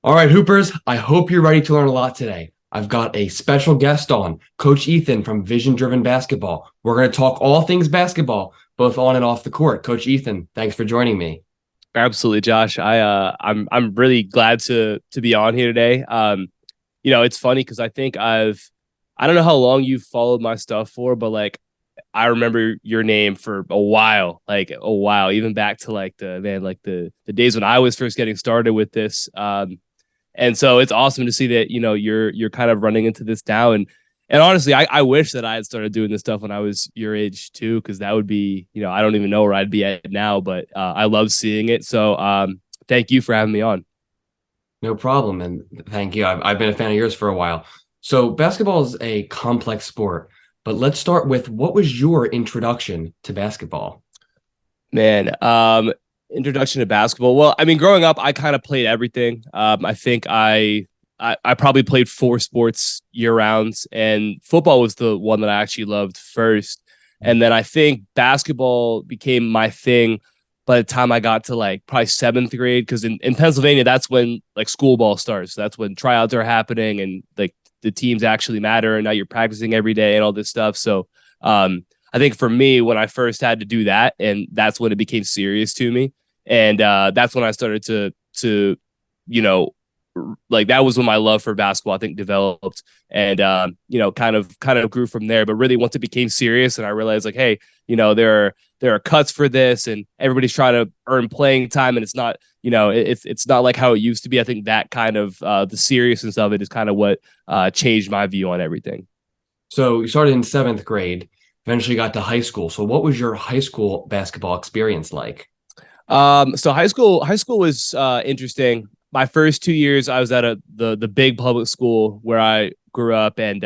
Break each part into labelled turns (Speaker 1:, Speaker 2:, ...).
Speaker 1: All right, Hoopers, I hope you're ready to learn a lot today. I've got a special guest on, Coach Ethan from Vision Driven Basketball. We're going to talk all things basketball, both on and off the court. Coach Ethan, thanks for joining me.
Speaker 2: Absolutely, Josh. I'm really glad to be on here today. It's funny because I don't know how long you've followed my stuff for, but like I remember your name for a while, even back to the days when I was first getting started with this. And so it's awesome to see that you're kind of running into this now. And honestly, I wish that I had started doing this stuff when I was your age too, because that would be, I don't even know where I'd be at now, but I love seeing it. So thank you for having me on.
Speaker 1: No problem, and thank you. I've been a fan of yours for a while. So, basketball is a complex sport, but let's start with what was your introduction to basketball?
Speaker 2: Man, introduction to basketball. Well, I mean, growing up, I kind of played everything. I think I probably played four sports year round, and football was the one that I actually loved first. And then I think basketball became my thing by the time I got to like probably seventh grade, because in Pennsylvania, that's when like school ball starts. That's when tryouts are happening and like the teams actually matter. And now you're practicing every day and all this stuff. So I think for me, when I first had to do that, and that's when it became serious to me. And that's when I started to you know like that was when my love for basketball I think developed, and kind of grew from there. But really, once it became serious, and I realized like, hey, there are cuts for this, and everybody's trying to earn playing time, and it's not it's not like how it used to be. I think that kind of the seriousness of it is kind of what changed my view on everything.
Speaker 1: So, you started in seventh grade, eventually got to high school. So, what was your high school basketball experience like?
Speaker 2: So high school was interesting. My first 2 years, I was at the big public school where I grew up, and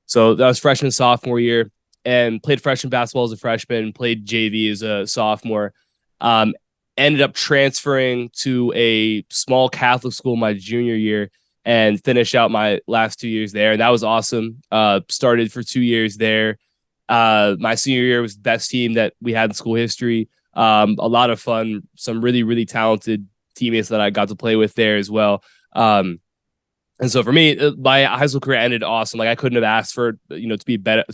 Speaker 2: so that was freshman sophomore year, and played freshman basketball as a freshman, played JV as a sophomore. Um, Ended up transferring to a small Catholic school my junior year, and finished out my last 2 years there, and that was awesome. Started for 2 years there. My senior year was the best team that we had in school history. A lot of fun, some really, really talented teammates that I got to play with there as well. And so for me, my high school career ended awesome. Like I couldn't have asked for, to be better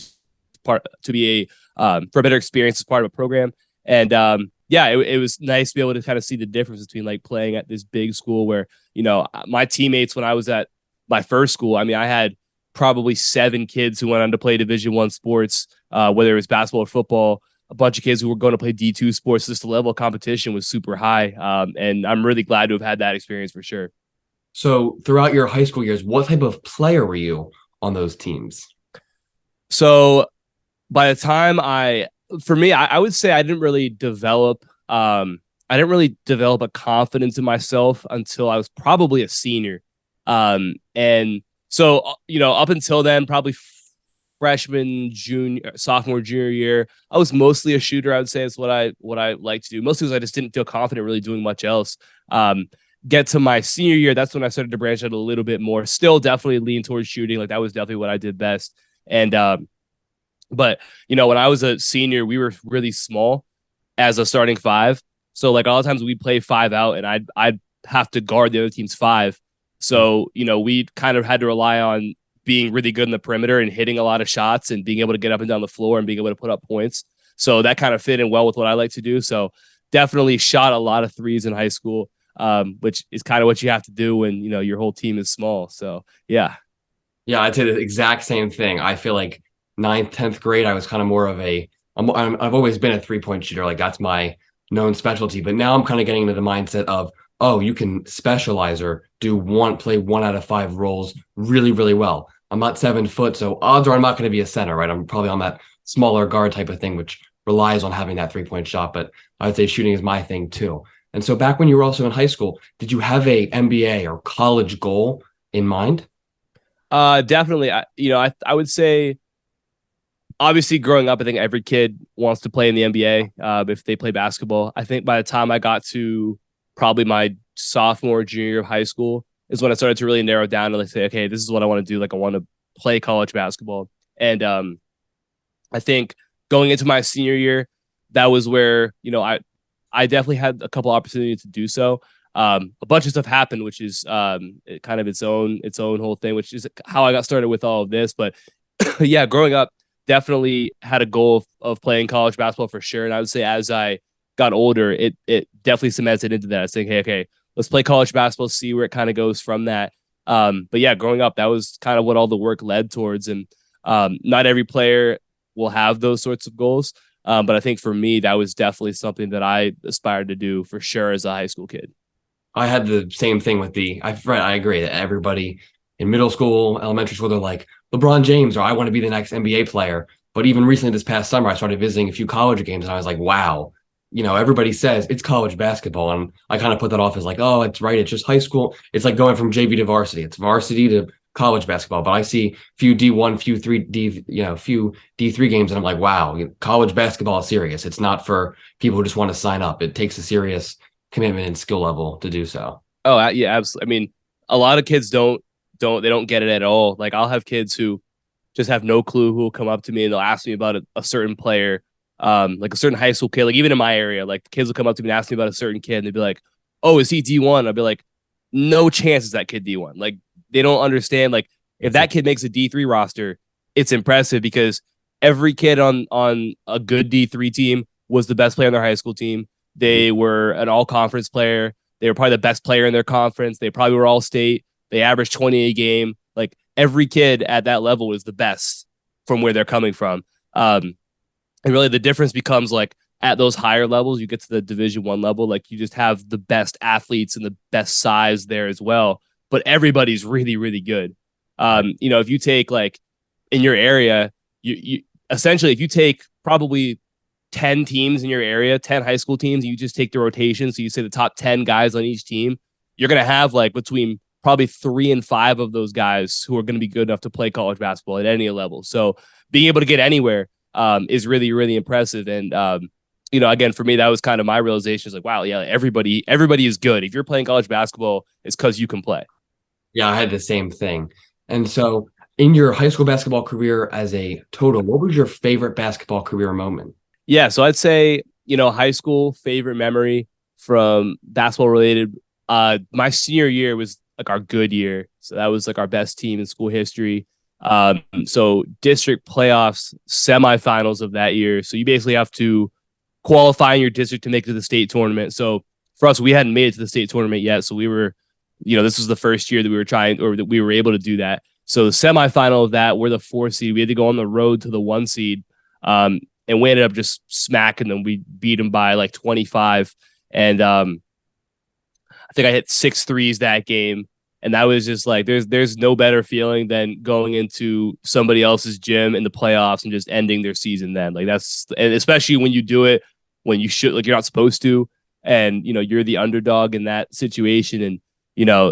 Speaker 2: to be for a better experience as part of a program. And yeah, it was nice to be able to kind of see the difference between like playing at this big school where, my teammates, when I was at my first school, I mean, I had probably seven kids who went on to play Division I sports, whether it was basketball or football, a bunch of kids who were going to play D2 sports. Just the level of competition was super high. And I'm really glad to have had that experience for sure.
Speaker 1: So, throughout your high school years, what type of player were you on those teams?
Speaker 2: So by the time for me, I would say I didn't really develop a confidence in myself until I was probably a senior. And so, up until then, probably freshman, junior, sophomore, junior year, I was mostly a shooter. I would say is what I like to do. Mostly because I just didn't feel confident really doing much else. Get to my senior year, that's when I started to branch out a little bit more. Still, definitely lean towards shooting. Like that was definitely what I did best. And but when I was a senior, we were really small as a starting five. So like a lot of times we'd play five out, and I'd have to guard the other team's five. So we kind of had to rely on being really good in the perimeter and hitting a lot of shots and being able to get up and down the floor and being able to put up points. So that kind of fit in well with what I like to do. So definitely shot a lot of threes in high school, which is kind of what you have to do when your whole team is small. So yeah.
Speaker 1: Yeah, I'd say the exact same thing. I feel like ninth, 10th grade, I was kind of more of I've always been a 3-point shooter. Like that's my known specialty. But now I'm kind of getting into the mindset of, oh, you can specialize or play 1 out of 5 roles really, really well. I'm not 7 foot, so odds are I'm not going to be a center, right? I'm probably on that smaller guard type of thing, which relies on having that 3-point shot. But I would say shooting is my thing too. And so back when you were also in high school, did you have a NBA or college goal in mind?
Speaker 2: Definitely. I would say obviously growing up, I think every kid wants to play in the NBA if they play basketball. I think by the time I got to probably my sophomore, junior year of high school is when I started to really narrow down and like say, okay, this is what I want to do. Like I want to play college basketball. And I think going into my senior year, that was where, I definitely had a couple opportunities to do so. a bunch of stuff happened, which is kind of its own whole thing, which is how I got started with all of this. But yeah, growing up, definitely had a goal of playing college basketball for sure. And I would say as I got older, it definitely cemented into that. I was saying, hey, okay, let's play college basketball, see where it kind of goes from that. But yeah, growing up, that was kind of what all the work led towards. And not every player will have those sorts of goals. But I think for me, that was definitely something that I aspired to do for sure as a high school kid.
Speaker 1: I had the same thing with I agree that everybody in middle school, elementary school, they're like LeBron James or I want to be the next NBA player. But even recently this past summer, I started visiting a few college games and I was like, wow, everybody says it's college basketball. And I kind of put that off as like, oh, it's right. It's just high school. It's like going from JV to varsity. It's varsity to college basketball. But I see few D1, few D3 games. And I'm like, wow, college basketball is serious. It's not for people who just want to sign up. It takes a serious commitment and skill level to do so.
Speaker 2: Oh, yeah, absolutely. I mean, a lot of kids don't get it at all. Like I'll have kids who just have no clue who will come up to me and they'll ask me about a certain player, like a certain high school kid. Like even in my area, like the kids will come up to me and ask me about a certain kid and they'd be like, oh, is he D1? I'd be like, no chance is that kid D1. Like they don't understand. Like if that kid makes a D3 roster, it's impressive because every kid on a good D3 team was the best player on their high school team. They were an all-conference player. They were probably the best player in their conference. They probably were all-state. They averaged 20 a game. Like every kid at that level is the best from where they're coming from. And really the difference becomes like at those higher levels, you get to the Division I level, like you just have the best athletes and the best size there as well. But everybody's really, really good. If you take like in your area, you essentially, if you take probably 10 teams in your area, 10 high school teams, you just take the rotation. So you say the top 10 guys on each team, you're going to have like between probably 3 and 5 of those guys who are going to be good enough to play college basketball at any level. So being able to get anywhere is really, really impressive. And, again, for me, that was kind of my realization is like, wow, yeah, everybody is good. If you're playing college basketball, it's because you can play.
Speaker 1: Yeah, I had the same thing. And so in your high school basketball career as a total, what was your favorite basketball career moment?
Speaker 2: Yeah, so I'd say, high school favorite memory from basketball related. My senior year was like our good year. So that was like our best team in school history. So district playoffs, semifinals of that year. So you basically have to qualify in your district to make it to the state tournament. So for us, we hadn't made it to the state tournament yet. So we were, this was the first year that we were trying or that we were able to do that. So the semifinal of that, we're the 4 seed. We had to go on the road to the 1 seed. And we ended up just smacking them. We beat them by like 25. And I think I hit 6 threes that game. And that was just like, there's no better feeling than going into somebody else's gym in the playoffs and just ending their season then. Like and especially when you do it, when you should, like you're not supposed to. And, you're the underdog in that situation. And,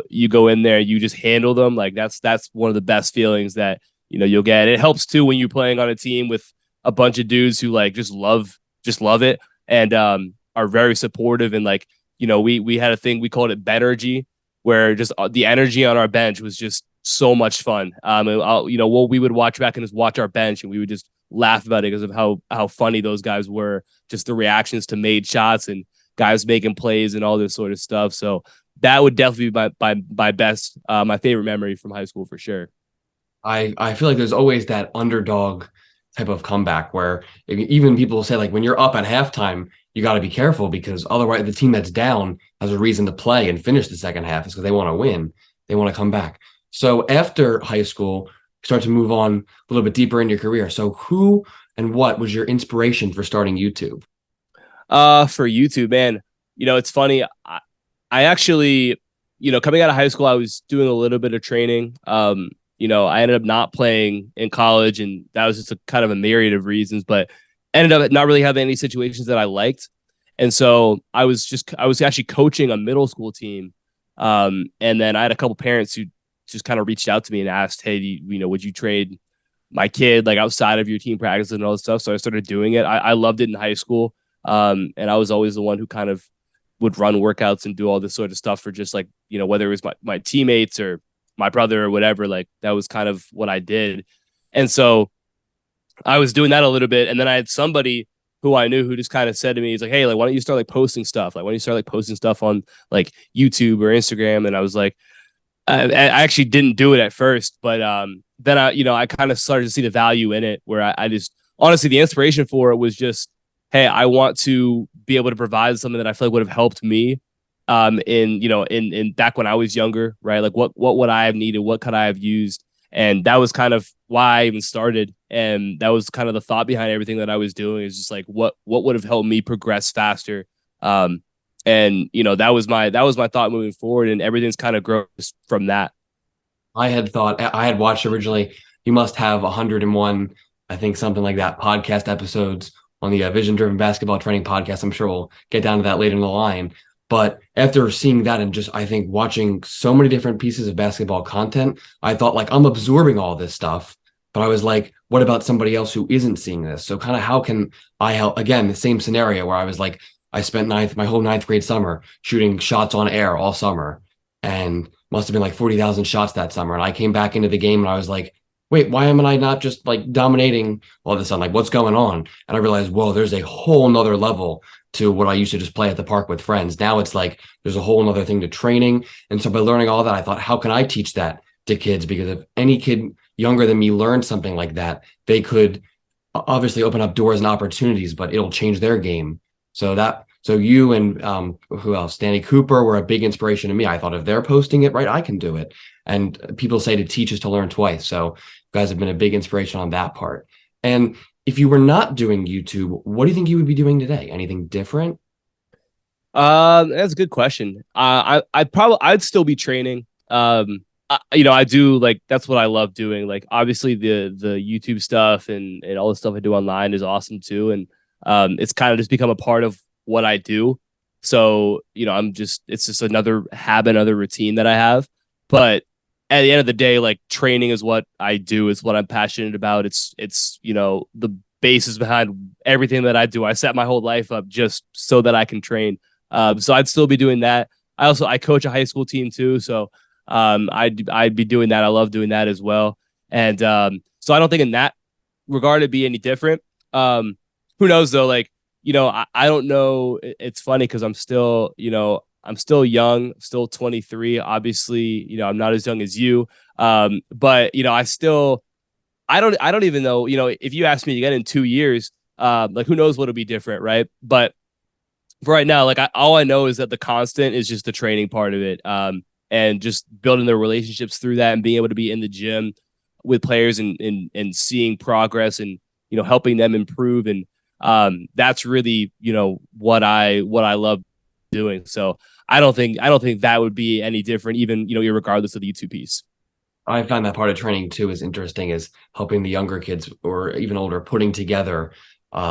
Speaker 2: you go in there, you just handle them. Like that's one of the best feelings that, you'll get. It helps too when you're playing on a team with a bunch of dudes who like just love it and are very supportive. And like, we had a thing, we called it Benergy, where just the energy on our bench was just so much fun. What we would watch back and just watch our bench and we would just laugh about it because of how funny those guys were, just the reactions to made shots and guys making plays and all this sort of stuff. So that would definitely be my best, my favorite memory from high school for sure.
Speaker 1: I feel like there's always that underdog type of comeback where even people say like when you're up at halftime, you got to be careful because otherwise the team that's down has a reason to play and finish the second half because they want to win. They want to come back. So after high school, you start to move on a little bit deeper in your career. So who and what was your inspiration for starting YouTube?
Speaker 2: For YouTube, man, it's funny. I actually, coming out of high school, I was doing a little bit of training. I ended up not playing in college, and that was just a kind of a myriad of reasons, but ended up not really having any situations that I liked. And so I was actually coaching a middle school team. And then I had a couple parents who just kind of reached out to me and asked, hey, would you trade my kid like outside of your team practice and all this stuff? So I started doing it. I loved it in high school. And I was always the one who kind of would run workouts and do all this sort of stuff for just like, whether it was my teammates or my brother or whatever, like that was kind of what I did. And so I was doing that a little bit. And then I had somebody who I knew who just kind of said to me, he's like, hey, like, why don't you start like posting stuff? Like, why don't you start like posting stuff on like YouTube or Instagram? And I was like, I actually didn't do it at first, but then I kind of started to see the value in it where I just, honestly, the inspiration for it was just, hey, I want to be able to provide something that I feel like would have helped me in back when I was younger, right? Like what would I have needed? What could I have used? And that was kind of why I even started. And that was kind of the thought behind everything that I was doing, is just like what would have helped me progress faster. And that was my thought moving forward, and everything's kind of grows from that.
Speaker 1: I had watched originally. You must have 101, I think something like that, podcast episodes on the Vision Driven Basketball Training Podcast. I'm sure we'll get down to that later in the line. But after seeing that and just, I think, watching so many different pieces of basketball content, I thought, like, I'm absorbing all this stuff. But I was like, what about somebody else who isn't seeing this? So kind of how can I help? Again, the same scenario where I was like, I spent my whole ninth grade summer shooting shots on air all summer, and must have been like 40,000 shots that summer. And I came back into the game and I was like, wait, why am I not just like dominating all of a sudden? Like, what's going on? And I realized, whoa, there's a whole nother level to what I used to just play at the park with friends. Now it's like there's a whole nother thing to training. And so by learning all that, I thought, how can I teach that to kids? Because if any kid younger than me learned something like that, they could obviously open up doors and opportunities, but it'll change their game. So you and who else? Danny Cooper were a big inspiration to me. I thought if they're posting it right, I can do it. And people say to teach is to learn twice. So you guys have been a big inspiration on that part. And if you were not doing YouTube, what do you think you would be doing today? Anything different?
Speaker 2: That's a good question. I'd still be training. I do, like, that's what I love doing. Like, obviously the YouTube stuff and all the stuff I do online is awesome too. And it's kind of just become a part of what I do. So, it's just another habit, another routine that I have. But at the end of the day, like, training is what I do. It's what I'm passionate about. It's the basis behind everything that I do. I set my whole life up just so that I can train. So I'd still be doing that. I coach a high school team too. So I'd be doing that. I love doing that as well. And so I don't think in that regard it'd be any different. Who knows though? Like, I don't know. It's funny because I'm still young, still 23. Obviously, I'm not as young as you. But I don't even know, if you ask me again in 2 years, like, who knows what'll be different. Right. But for right now, like, all I know is that the constant is just the training part of it. And just building their relationships through that and being able to be in the gym with players and seeing progress and, helping them improve. And that's really, what I love doing. So I don't think that would be any different, even, regardless of the YouTube piece.
Speaker 1: I find that part of training too is interesting, is helping the younger kids or even older putting together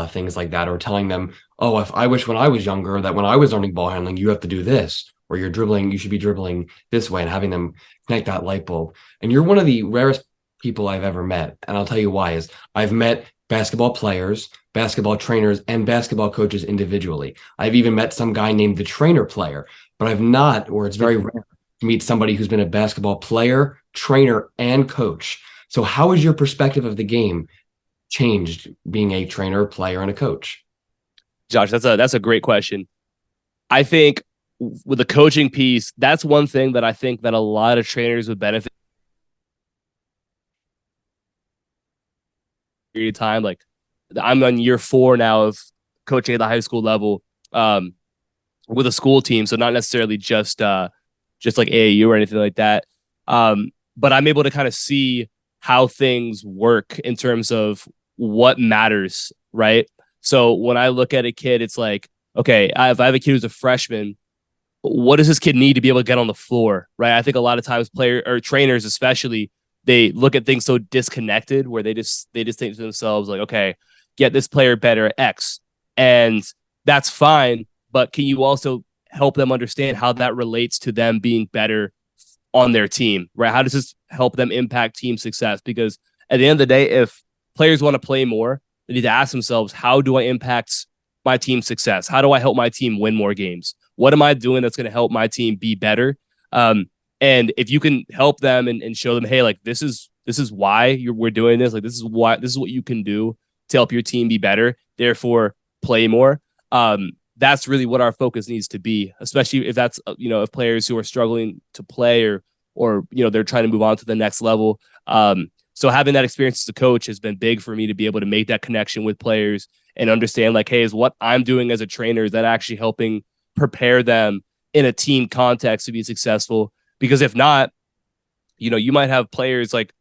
Speaker 1: things like that, or telling them, oh, if I wish when I was younger that when I was learning ball handling, you have to do this, or you're dribbling, you should be dribbling this way, and having them connect that light bulb. And you're one of the rarest people I've ever met. And I'll tell you why. Is I've met basketball players, basketball trainers, and basketball coaches individually. I've even met some guy named the trainer player, but I've not, or it's very rare to meet somebody who's been a basketball player, trainer, and coach. So how has your perspective of the game changed being a trainer, player, and a coach?
Speaker 2: Josh, that's a great question. I think with the coaching piece, that's one thing that I think that a lot of trainers would benefit period of time. Like, I'm on year 4 now of coaching at the high school level with a school team, so not necessarily just like AAU or anything like that. But I'm able to kind of see how things work in terms of what matters, right? So when I look at a kid, it's like, okay, if I have a kid who's a freshman, what does this kid need to be able to get on the floor, right? I think a lot of times trainers especially, they look at things so disconnected where they just think to themselves like, okay, get this player better at X. And that's fine. But can you also help them understand how that relates to them being better on their team, right? How does this help them impact team success? Because at the end of the day, if players want to play more, they need to ask themselves, how do I impact my team's success? How do I help my team win more games? What am I doing that's going to help my team be better? And if you can help them and show them, hey, like, this is why we're doing this. Like, this is what you can do to help your team be better. Therefore, play more. That's really what our focus needs to be, especially if that's, if players who are struggling to play or they're trying to move on to the next level. So having that experience as a coach has been big for me to be able to make that connection with players and understand like, hey, is what I'm doing as a trainer, is that actually helping prepare them in a team context to be successful? Because if not, you might have players like,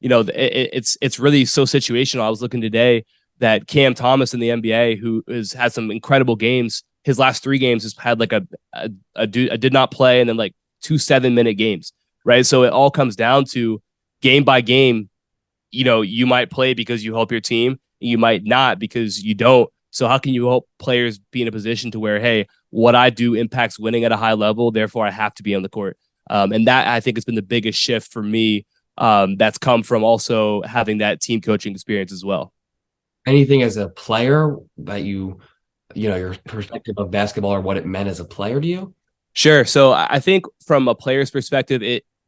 Speaker 2: it's really so situational. I was looking today that Cam Thomas in the NBA, who has had some incredible games, his last 3 games has had like a did not play and then like 2 7-minute games, right? So it all comes down to game by game. You might play because you help your team, and you might not because you don't. So how can you help players be in a position to where, hey, what I do impacts winning at a high level, therefore I have to be on the court. And that, I think, has been the biggest shift for me, that's come from also having that team coaching experience as well.
Speaker 1: Anything as a player that your perspective of basketball or what it meant as a player to you?
Speaker 2: Sure. So I think from a player's perspective,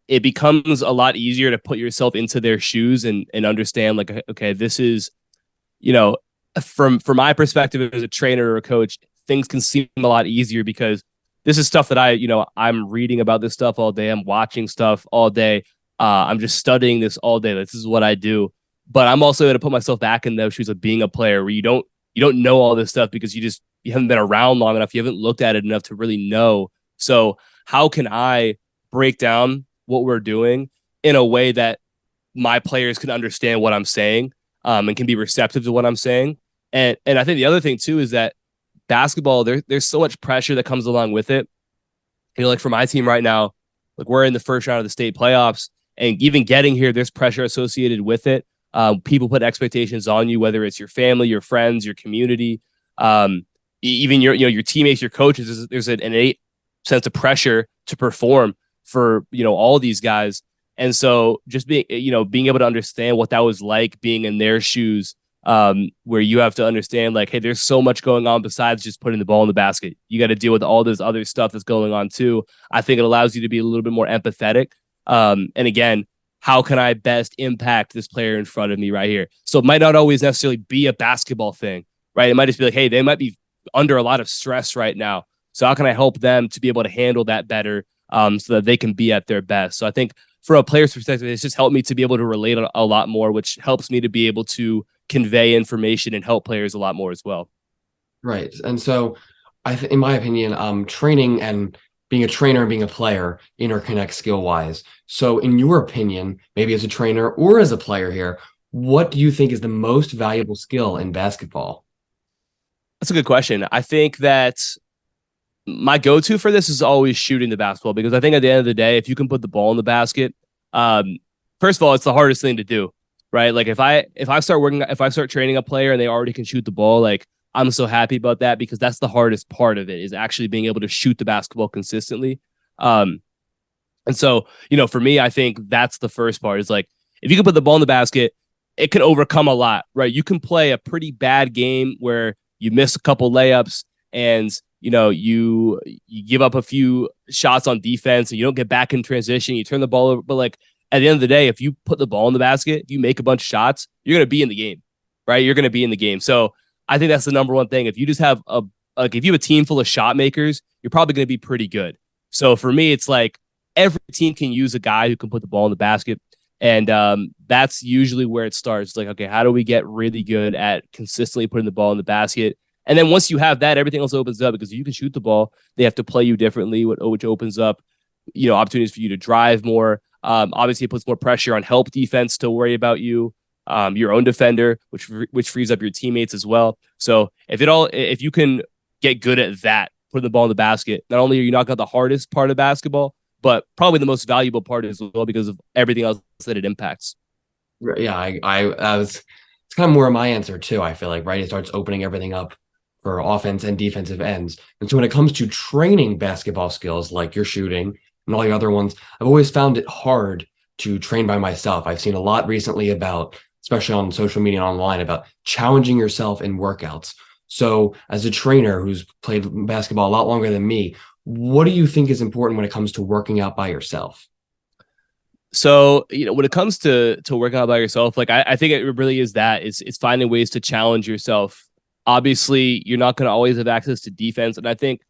Speaker 2: it becomes a lot easier to put yourself into their shoes and understand like, okay, this is, from my perspective as a trainer or a coach, things can seem a lot easier because this is stuff that I'm reading about this stuff all day. I'm watching stuff all day. I'm just studying this all day. This is what I do. But I'm also going to put myself back in those shoes of being a player where you don't know all this stuff because you haven't been around long enough. You haven't looked at it enough to really know. So how can I break down what we're doing in a way that my players can understand what I'm saying, and can be receptive to what I'm saying? And I think the other thing too is that basketball, there's so much pressure that comes along with it. Like for my team right now, like we're in the first round of the state playoffs, and even getting here, there's pressure associated with it. People put expectations on you, whether it's your family, your friends, your community, even your teammates, your coaches. There's an innate sense of pressure to perform for all these guys, and so just being able to understand what that was like being in their shoes, where you have to understand like, hey, there's so much going on besides just putting the ball in the basket. You got to deal with all this other stuff that's going on too. I think it allows you to be a little bit more empathetic. And again, how can I best impact this player in front of me right here? So it might not always necessarily be a basketball thing, right? It might just be like, hey, they might be under a lot of stress right now. So how can I help them to be able to handle that better, so that they can be at their best? So I think from a player's perspective, it's just helped me to be able to relate a lot more, which helps me to be able to convey information and help players a lot more as well.
Speaker 1: Right. And so in my opinion, training and being a trainer and being a player interconnect skill wise. So in your opinion, maybe as a trainer or as a player here, what do you think is the most valuable skill in basketball?
Speaker 2: That's a good question. I think that my go-to for this is always shooting the basketball, because I think at the end of the day, if you can put the ball in the basket, first of all, it's the hardest thing to do, right? Like if I start training a player and they already can shoot the ball, like I'm so happy about that, because that's the hardest part of it, is actually being able to shoot the basketball consistently. And so, for me, I think that's the first part, is like, if you can put the ball in the basket, it can overcome a lot, right? You can play a pretty bad game where you miss a couple layups and, you give up a few shots on defense and you don't get back in transition. You turn the ball over. But like at the end of the day, if you put the ball in the basket, if you make a bunch of shots, you're going to be in the game, right? You're going to be in the game. So I think that's the number one thing. If you just have if you have a team full of shot makers, you're probably going to be pretty good. So for me, it's like every team can use a guy who can put the ball in the basket. And that's usually where it starts. It's like, okay, how do we get really good at consistently putting the ball in the basket? And then once you have that, everything else opens up, because if you can shoot the ball, they have to play you differently, which opens up, opportunities for you to drive more. Obviously, it puts more pressure on help defense to worry about you, your own defender, which frees up your teammates as well. So if you can get good at that, putting the ball in the basket, not only are you knocking out the hardest part of basketball, but probably the most valuable part as well, because of everything else that it impacts.
Speaker 1: Yeah, it's kind of more of my answer too. I feel like, right, it starts opening everything up for offense and defensive ends. And so when it comes to training basketball skills like your shooting and all the other ones, I've always found it hard to train by myself. I've seen a lot recently about, especially on social media and online, about challenging yourself in workouts. So as a trainer who's played basketball a lot longer than me, what do you think is important when it comes to working out by yourself?
Speaker 2: So, when it comes to working out by yourself, like I think it really is that it's finding ways to challenge yourself Obviously, you're not going to always have access to defense. And I think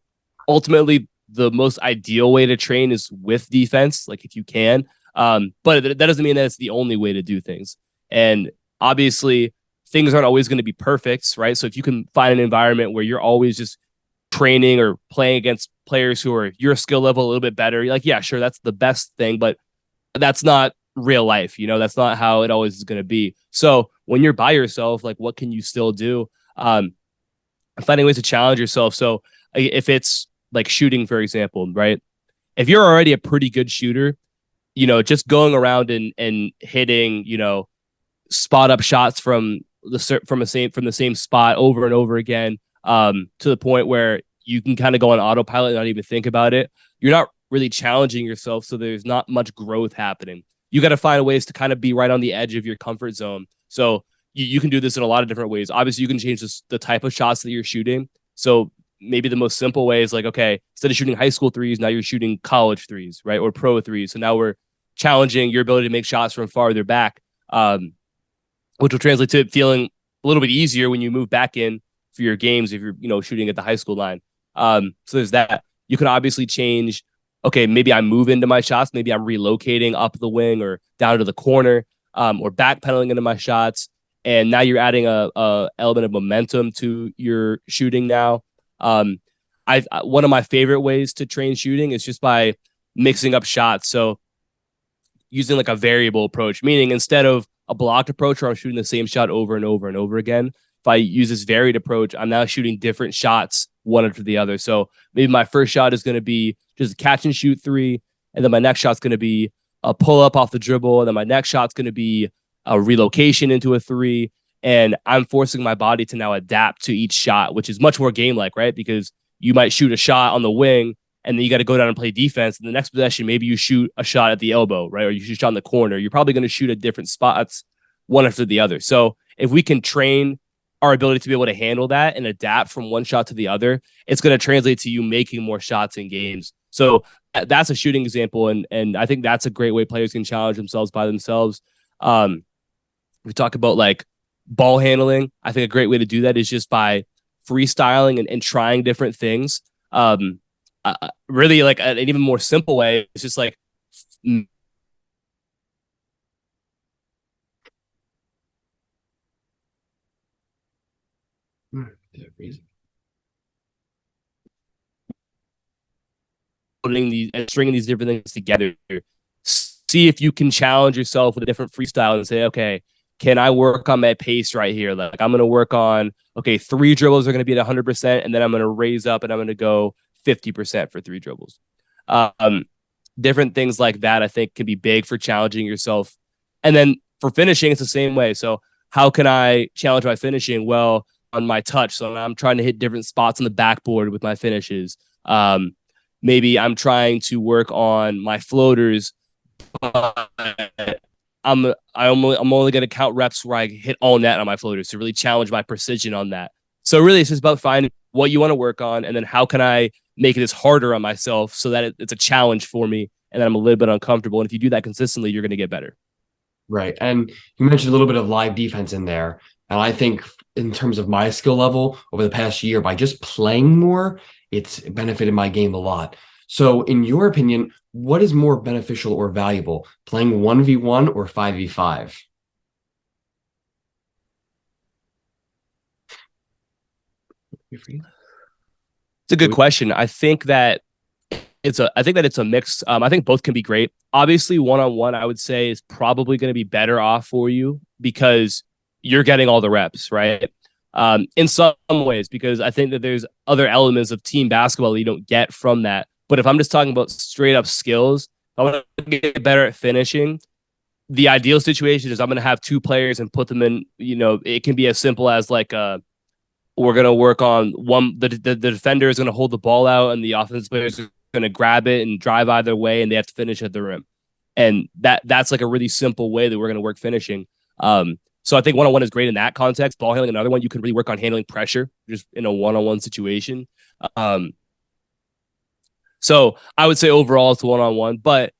Speaker 2: ultimately the most ideal way to train is with defense, like if you can. But that doesn't mean that it's the only way to do things. And obviously, things aren't always going to be perfect, right? So if you can find an environment where you're always just training or playing against players who are your skill level a little bit better, you're like, yeah, sure, that's the best thing, but that's not real life. That's not how it always is going to be. So when you're by yourself, like what can you still do? Finding ways to challenge yourself. So if it's like shooting, for example, right? If you're already a pretty good shooter, just going around and hitting, spot up shots from the same spot over and over again, to the point where you can kind of go on autopilot and not even think about it. You're not really challenging yourself, so there's not much growth happening. You got to find ways to kind of be right on the edge of your comfort zone. So you can do this in a lot of different ways. Obviously, you can change the type of shots that you're shooting. So maybe the most simple way is like, okay, instead of shooting high school threes, now you're shooting college threes, right? Or pro threes. So now we're challenging your ability to make shots from farther back, which will translate to it feeling a little bit easier when you move back in for your games if you're, shooting at the high school line. So there's that. You can obviously change, okay, maybe I move into my shots. Maybe I'm relocating up the wing or down to the corner, or backpedaling into my shots. And now you're adding a element of momentum to your shooting now. One of my favorite ways to train shooting is just by mixing up shots. So using like a variable approach, meaning instead of a blocked approach where I'm shooting the same shot over and over and over again, if I use this varied approach, I'm now shooting different shots one after the other. So maybe my first shot is going to be just a catch and shoot three. And then my next shot's going to be a pull up off the dribble. And then my next shot's going to be a relocation into a three. And I'm forcing my body to now adapt to each shot, which is much more game-like, right? Because you might shoot a shot on the wing and then you got to go down and play defense. And the next possession, maybe you shoot a shot at the elbow, right? Or you shoot a shot in the corner. You're probably going to shoot at different spots, one after the other. So if we can train our ability to be able to handle that and adapt from one shot to the other, it's going to translate to you making more shots in games. So that's a shooting example. And I think that's a great way players can challenge themselves by themselves. We talk about like ball handling. I think a great way to do that is just by freestyling and trying different things. Really like an even more simple way. It's just like, putting these and stringing these different things together. See if you can challenge yourself with a different freestyle and say, okay, can I work on my pace right here? Like I'm going to work on, okay, 3 dribbles are going to be at 100%, and then I'm going to raise up and I'm going to go 50% for 3 dribbles. Different things like that, I think, can be big for challenging yourself. And then for finishing, it's the same way. So how can I challenge my finishing? Well, on my touch. So I'm trying to hit different spots on the backboard with my finishes. Maybe I'm trying to work on my floaters, but I'm only going to count reps where I hit all net on my floaters to really challenge my precision on that. So really, it's just about finding what you want to work on, and then how can I make this harder on myself so that it's a challenge for me, and then I'm a little bit uncomfortable. And if you do that consistently, you're going to get better.
Speaker 1: Right. And you mentioned a little bit of live defense in there. And I think in terms of my skill level over the past year, by just playing more, it's benefited my game a lot. So in your opinion, what is more beneficial or valuable, playing 1v1 or 5v5?
Speaker 2: It's a good question. I think that it's a mix. I think both can be great. Obviously, one-on-one, I would say, is probably going to be better off for you because you're getting all the reps, right? In some ways, because I think that there's other elements of team basketball that you don't get from that. But if I'm just talking about straight up skills, I want to get better at finishing. The ideal situation is I'm going to have 2 players and put them in, it can be as simple as like we're going to work on one, the defender is going to hold the ball out and the offensive players are going to grab it and drive either way, and they have to finish at the rim. And that's like a really simple way that we're going to work finishing. So I think one-on-one is great in that context. Ball handling, another one, you can really work on handling pressure just in a one-on-one situation. So I would say overall it's one-on-one, but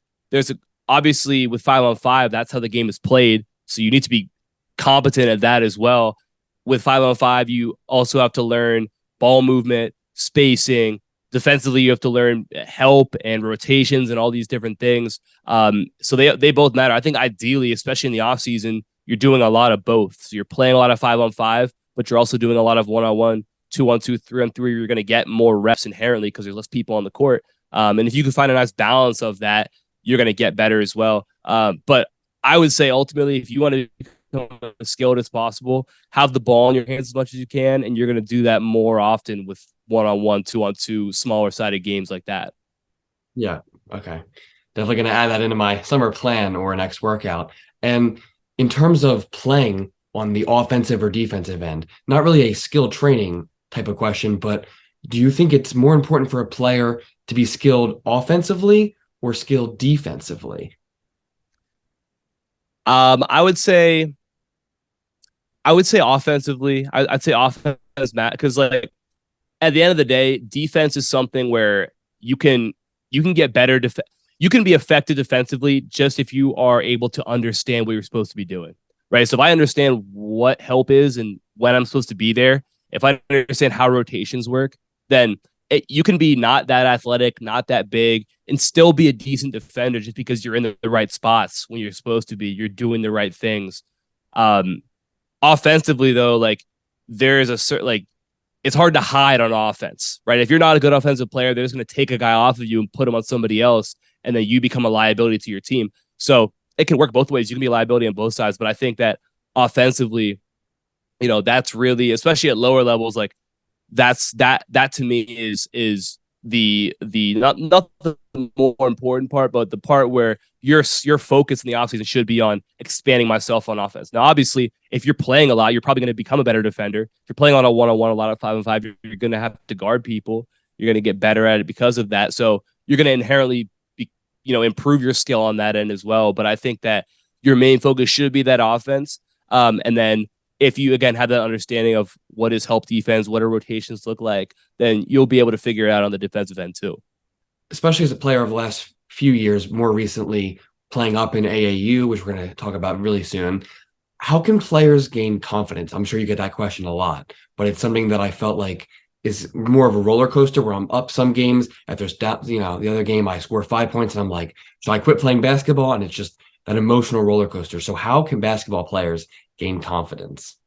Speaker 2: obviously with 5-on-5, that's how the game is played. So you need to be competent at that as well. with 5-on-5, you also have to learn ball movement, spacing. Defensively, you have to learn help and rotations and all these different things. So they both matter. I think ideally, especially in the offseason, you're doing a lot of both. So you're playing a lot of 5-on-5, but you're also doing a lot of 1-on-1, 2-on-2, 3-on-3. You're going to get more reps inherently because there's less people on the court. And if you can find a nice balance of that, you're going to get better as well. But I would say ultimately, if you want to become as skilled as possible, have the ball in your hands as much as you can, and you're going to do that more often with 1-on-1, 2-on-2, smaller sided games like that.
Speaker 1: Yeah. Okay. Definitely going to add that into my summer plan or next workout. And in terms of playing on the offensive or defensive end, not really a skill training type of question, but do you think it's more important for a player to be skilled offensively or skilled defensively?
Speaker 2: I would say offensively. I'd say offense, Matt, because like at the end of the day, defense is something where you can get better. You can be effective defensively just if you are able to understand what you're supposed to be doing, right? So if I understand what help is and when I'm supposed to be there, if I understand how rotations work, then you can be not that athletic, not that big, and still be a decent defender just because you're in the right spots when you're supposed to be. You're doing the right things. Offensively, though, like there is a certain like it's hard to hide on offense, right? If you're not a good offensive player, they're just going to take a guy off of you and put him on somebody else, and then you become a liability to your team. So it can work both ways. You can be a liability on both sides, but I think that offensively, that's really, especially at lower levels, like that to me is the not the more important part, but the part where your focus in the offseason should be on expanding myself on offense. Now, obviously, if you're playing a lot, you're probably going to become a better defender. If you're playing on a 1-on-1, a lot of 5-on-5, you're going to have to guard people. You're going to get better at it because of that. So you're going to inherently improve your skill on that end as well. But I think that your main focus should be that offense. And then if you, again, have that understanding of what is help defense, what do rotations look like, then you'll be able to figure it out on the defensive end too.
Speaker 1: Especially as a player of the last few years, more recently playing up in AAU, which we're going to talk about really soon. How can players gain confidence? I'm sure you get that question a lot, but it's something that I felt like is more of a roller coaster where I'm up some games. If there's that, the other game I score 5 points and I'm like, should I quit playing basketball? And it's just an emotional roller coaster. So how can basketball players gain confidence?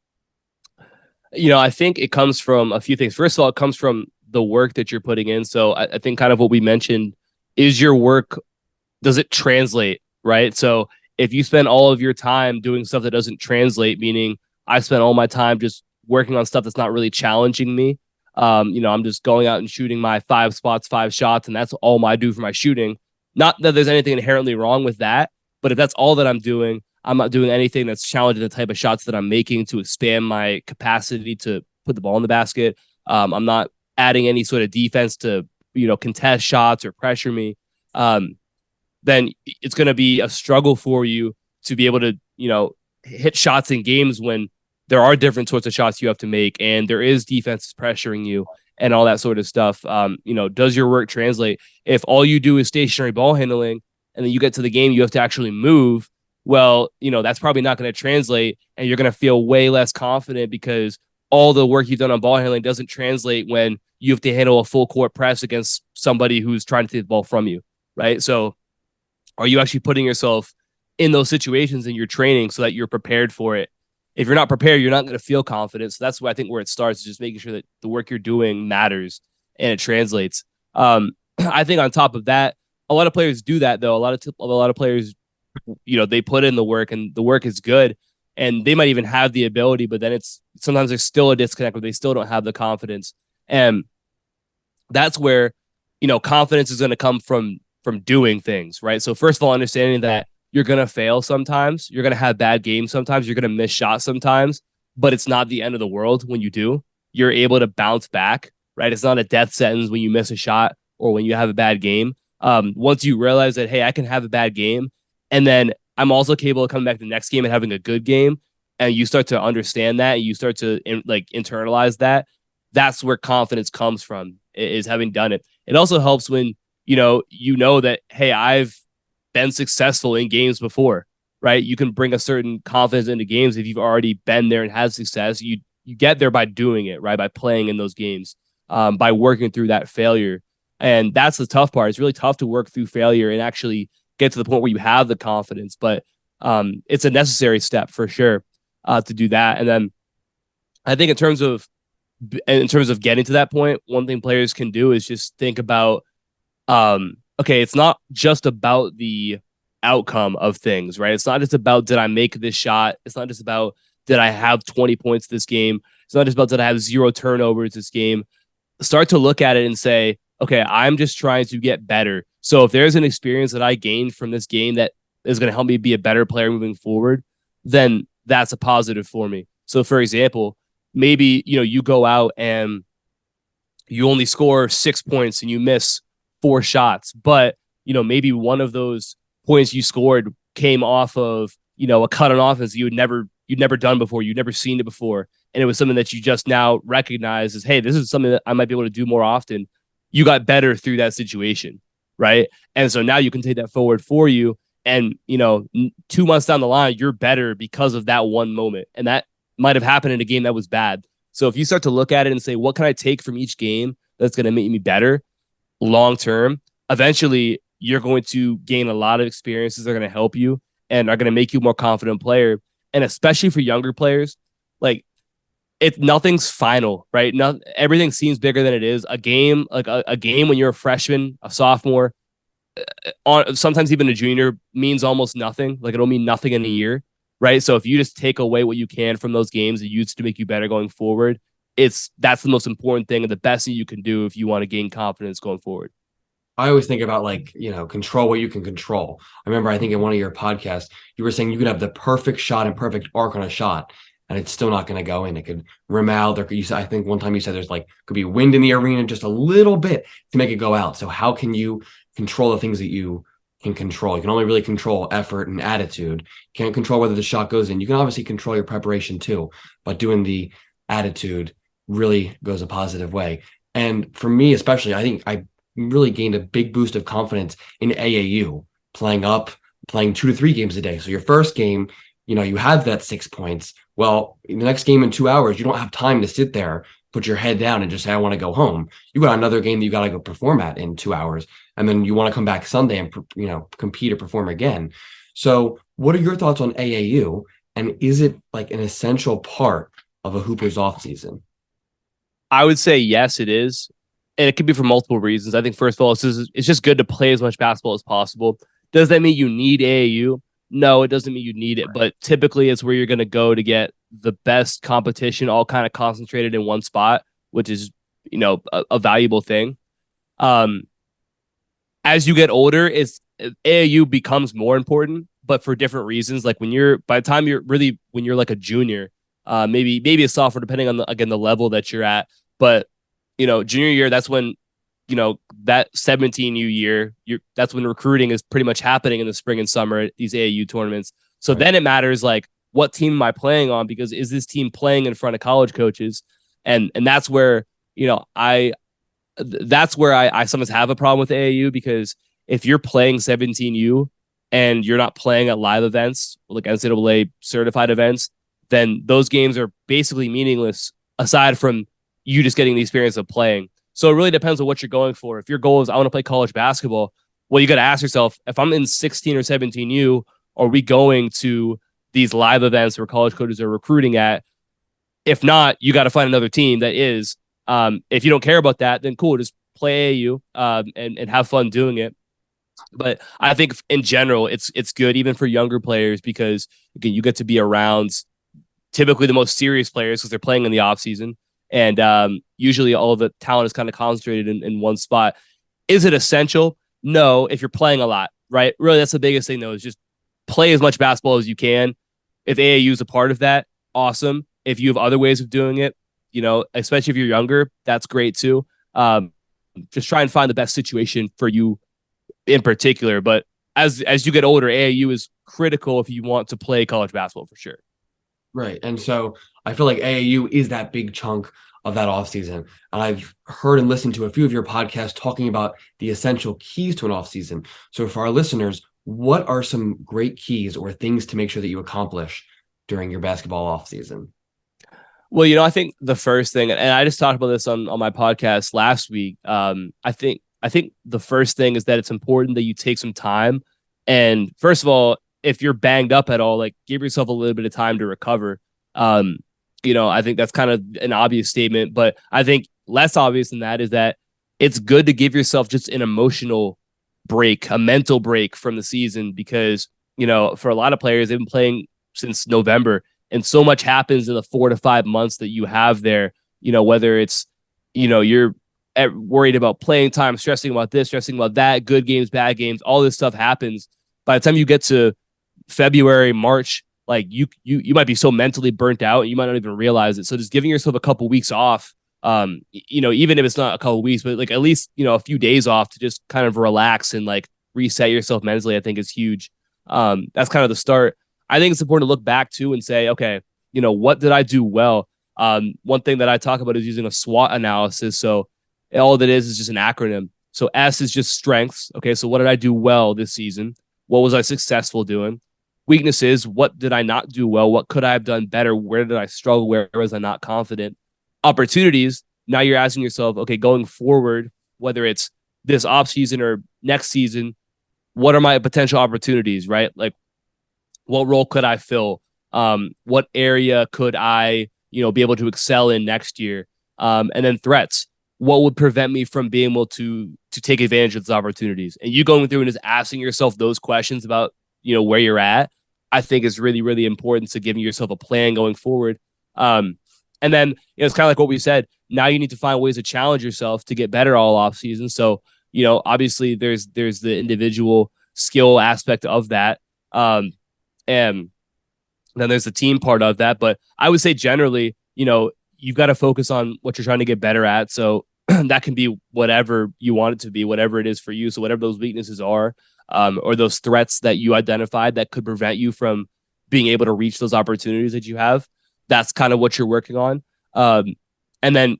Speaker 2: I think it comes from a few things. First of all, it comes from the work that you're putting in. So I think kind of what we mentioned is your work, does it translate, right? So if you spend all of your time doing stuff that doesn't translate, meaning I spent all my time just working on stuff that's not really challenging me. I'm just going out and shooting my 5 spots, 5 shots, and that's all I do for my shooting. Not that there's anything inherently wrong with that, but if that's all that I'm doing, I'm not doing anything that's challenging the type of shots that I'm making to expand my capacity to put the ball in the basket. I'm not adding any sort of defense to, contest shots or pressure me. Then it's going to be a struggle for you to be able to, hit shots in games when there are different sorts of shots you have to make and there is defenses pressuring you and all that sort of stuff. Does your work translate? If all you do is stationary ball handling and then you get to the game, you have to actually move. Well, that's probably not going to translate and you're going to feel way less confident because all the work you've done on ball handling doesn't translate when you have to handle a full court press against somebody who's trying to take the ball from you, right? So are you actually putting yourself in those situations in your training so that you're prepared for it? If you're not prepared, you're not going to feel confident. So that's why I think where it starts is just making sure that the work you're doing matters and it translates. I think on top of that, a lot of players do that though. A lot of players, they put in the work and the work is good and they might even have the ability, but then it's sometimes there's still a disconnect where they still don't have the confidence. And that's where, confidence is going to come from doing things, right? So first of all, understanding that you're going to fail sometimes, you're going to have bad games sometimes, you're going to miss shots sometimes, but it's not the end of the world when you do. You're able to bounce back, right? It's not a death sentence when you miss a shot or when you have a bad game. Once you realize that, hey, I can have a bad game, and then I'm also capable of coming back the next game and having a good game, and you start to understand that, and you start to internalize that, that's where confidence comes from, is having done it. It also helps when, you know that, hey, I've been successful in games before, right? You can bring a certain confidence into games if you've already been there and had success. You you get there by doing it, right? By playing in those games, by working through that failure. And that's the tough part. It's really tough to work through failure and actually get to the point where you have the confidence. But it's a necessary step for sure to do that. And then I think in terms of getting to that point, one thing players can do is just think about, okay, it's not just about the outcome of things, right? It's not just about, did I make this shot? It's not just about, did I have 20 points this game? It's not just about, did I have 0 turnovers this game? Start to look at it and say, okay, I'm just trying to get better. So if there's an experience that I gained from this game that is going to help me be a better player moving forward, then that's a positive for me. So for example, maybe, you go out and you only score 6 points and you miss 4 shots, but, maybe one of those points you scored came off of, a cut on offense you'd never done before. You'd never seen it before. And it was something that you just now recognize as, hey, this is something that I might be able to do more often. You got better through that situation, right? And so now you can take that forward for you. And, 2 months down the line, you're better because of that one moment. And that might have happened in a game that was bad. So if you start to look at it and say, what can I take from each game that's going to make me better long term? Eventually, you're going to gain a lot of experiences that are going to help you and are going to make you a more confident player. And especially for younger players, like, nothing's final, right? Everything seems bigger than it is. A game, like a game when you're a freshman, a sophomore, sometimes even a junior, means almost nothing. Like, it'll mean nothing in a year, right? So if you just take away what you can from those games and use to make you better going forward, that's the most important thing and the best thing you can do if you want to gain confidence going forward.
Speaker 1: I always think about, control what you can control. I remember, I think in one of your podcasts, you were saying you could have the perfect shot and perfect arc on a shot, and it's still not going to go in. It could rim out. I think one time you said there's could be wind in the arena just a little bit to make it go out. So how can you control the things that you can control? You can only really control effort and attitude. You can't control whether the shot goes in. You can obviously control your preparation too, but doing the attitude really goes a positive way. And for me, especially, I think I really gained a big boost of confidence in AAU, playing 2 to 3 games a day. So your first game, you have that 6 points. Well, in the next game in 2 hours, you don't have time to sit there, put your head down and just say, I want to go home. You got another game that you got to go perform at in 2 hours. And then you want to come back Sunday and, compete or perform again. So what are your thoughts on AAU? And is it an essential part of a Hooper's offseason?
Speaker 2: I would say yes, it is. And it could be for multiple reasons. I think, first of all, it's just good to play as much basketball as possible. Does that mean you need AAU? No, it doesn't mean you need it. But typically, it's where you're going to go to get the best competition all kind of concentrated in one spot, which is, a valuable thing. As you get older, AAU becomes more important, but for different reasons. Like when you're like a junior, maybe a sophomore, depending on the level that you're at. But junior year, that's when, that 17U year, that's when recruiting is pretty much happening in the spring and summer at these AAU tournaments. So Then it matters, what team am I playing on? Because is this team playing in front of college coaches? And that's where, I sometimes have a problem with AAU, because if you're playing 17U and you're not playing at live events, like NCAA certified events, then those games are basically meaningless aside from you just getting the experience of playing. So it really depends on what you're going for. If your goal is, I want to play college basketball, well, you got to ask yourself, if I'm in 16 or 17U, are we going to these live events where college coaches are recruiting at? If not, you got to find another team that is. If you don't care about that, then cool, just play AAU and have fun doing it. But I think in general, it's good even for younger players, because again, you get to be around typically the most serious players because they're playing in the off season. And usually all of the talent is kind of concentrated in one spot. Is it essential? No, if you're playing a lot, right? Really, that's the biggest thing, though, is just play as much basketball as you can. If AAU is a part of that, awesome. If you have other ways of doing it, especially if you're younger, that's great too. Just try and find the best situation for you in particular. But as you get older, AAU is critical if you want to play college basketball for sure.
Speaker 1: Right. And so I feel like AAU is that big chunk of that offseason. And I've heard and listened to a few of your podcasts talking about the essential keys to an offseason. So for our listeners, what are some great keys or things to make sure that you accomplish during your basketball offseason?
Speaker 2: Well, I think the first thing, and I just talked about this on my podcast last week. I think the first thing is that it's important that you take some time. And first of all, if you're banged up at all, like give yourself a little bit of time to recover. Um, I think that's kind of an obvious statement, but I think less obvious than that is that it's good to give yourself just an emotional break, a mental break from the season, because, for a lot of players, they've been playing since November, and so much happens in the 4 to 5 months that you have there, whether it's, you're worried about playing time, stressing about this, stressing about that, good games, bad games, all this stuff happens. By the time you get to February, March, like you might be so mentally burnt out and you might not even realize it. So just giving yourself a couple weeks off, even if it's not a couple weeks, but like at least, a few days off to just kind of relax and like reset yourself mentally, I think is huge. That's kind of the start. I think it's important to look back too and say, okay, what did I do well? One thing that I talk about is using a SWOT analysis. So all that is just an acronym. So S is just strengths. Okay, so what did I do well this season? What was I successful doing? Weaknesses, what did I not do well? What could I have done better? Where did I struggle? Where was I not confident? Opportunities, now you're asking yourself, okay, going forward, whether it's this off season or next season, what are my potential opportunities, right? Like, what role could I fill? What area could I, be able to excel in next year? And then threats. What would prevent me from being able to take advantage of those opportunities? And you going through and just asking yourself those questions about, where you're at, I think is really, really important to giving yourself a plan going forward. And then, it's kind of like what we said. Now you need to find ways to challenge yourself to get better all off season. So, obviously there's the individual skill aspect of that. And then there's the team part of that. But I would say generally, you've got to focus on what you're trying to get better at. So that can be whatever you want it to be, whatever it is for you. So whatever those weaknesses are, or those threats that you identified that could prevent you from being able to reach those opportunities that you have, that's kind of what you're working on. And then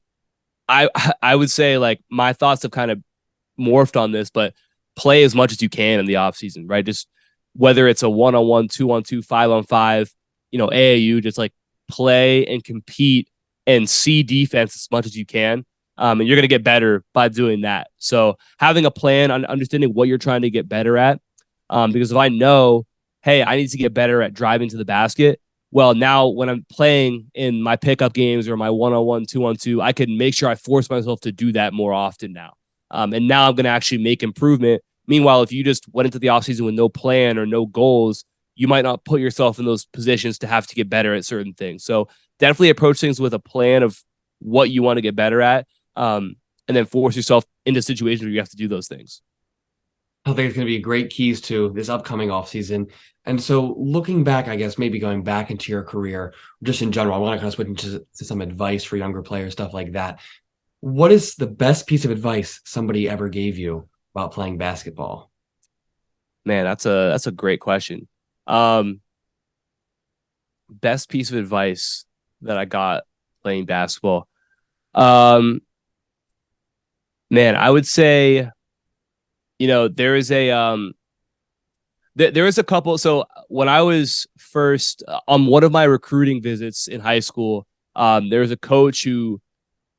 Speaker 2: I would say, like, my thoughts have kind of morphed on this, but play as much as you can in the off season, right? Just whether it's a 1-on-1, 2-on-2, 5-on-5, AAU, just like play and compete and see defense as much as you can. And you're going to get better by doing that. So having a plan on understanding what you're trying to get better at, because if I know, hey, I need to get better at driving to the basket, well, now when I'm playing in my pickup games or my 1-on-1, 2-on-2, I can make sure I force myself to do that more often now. And now I'm going to actually make improvement. Meanwhile, if you just went into the offseason with no plan or no goals, you might not put yourself in those positions to have to get better at certain things. So definitely approach things with a plan of what you want to get better at, and then force yourself into situations where you have to do those things.
Speaker 1: I think it's going to be great keys to this upcoming offseason. And so looking back, I guess maybe going back into your career, just in general, I want to kind of switch into some advice for younger players, stuff like that. What is the best piece of advice somebody ever gave you about playing basketball?
Speaker 2: Man, that's a great question. Best piece of advice that I got playing basketball. Man, I would say, there is there is a couple. So when I was first on one of my recruiting visits in high school, there was a coach who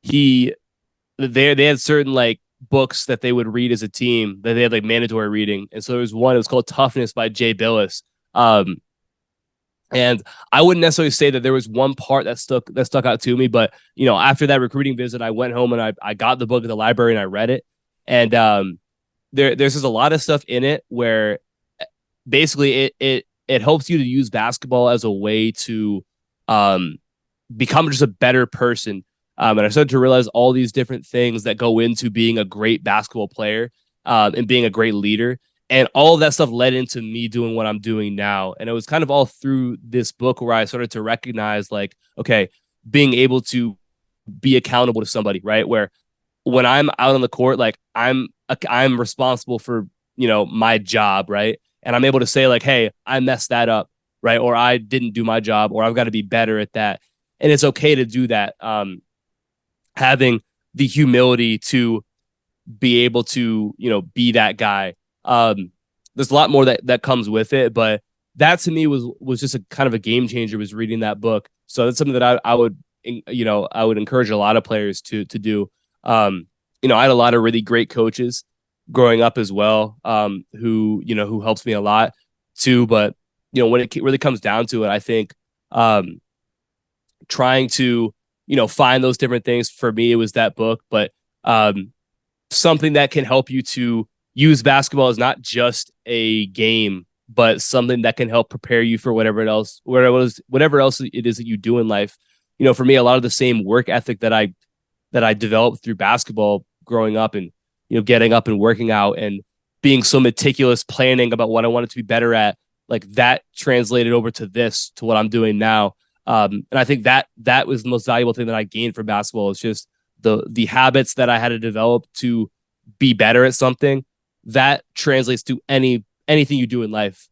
Speaker 2: they had certain like books that they would read as a team that they had like mandatory reading. And so there was one, it was called Toughness by Jay Billis. And I wouldn't necessarily say that there was one part that stuck out to me, but after that recruiting visit, I went home and I got the book at the library and I read it. And there's just a lot of stuff in it where basically it helps you to use basketball as a way to become just a better person. And I started to realize all these different things that go into being a great basketball player, and being a great leader. And all of that stuff led into me doing what I'm doing now. And it was kind of all through this book where I started to recognize, like, okay, being able to be accountable to somebody, right? Where when I'm out on the court, like I'm responsible for, my job, right? And I'm able to say, like, hey, I messed that up, right? Or I didn't do my job, or I've got to be better at that. And it's okay to do that. Having the humility to be able to, be that guy. There's a lot more that comes with it, but that to me was just a kind of a game changer, was reading that book. So that's something that I would I would encourage a lot of players to do. I had a lot of really great coaches growing up as well, who helps me a lot too. But when it really comes down to it, I think trying to find those different things, for me it was that book. But something that can help you to use basketball as not just a game, but something that can help prepare you for whatever else it is that you do in life. For me, a lot of the same work ethic that I developed through basketball growing up, and getting up and working out and being so meticulous, planning about what I wanted to be better at, like that translated over to what I'm doing now. And I think that was the most valuable thing that I gained from basketball. Is just the habits that I had to develop to be better at something that translates to anything you do in life.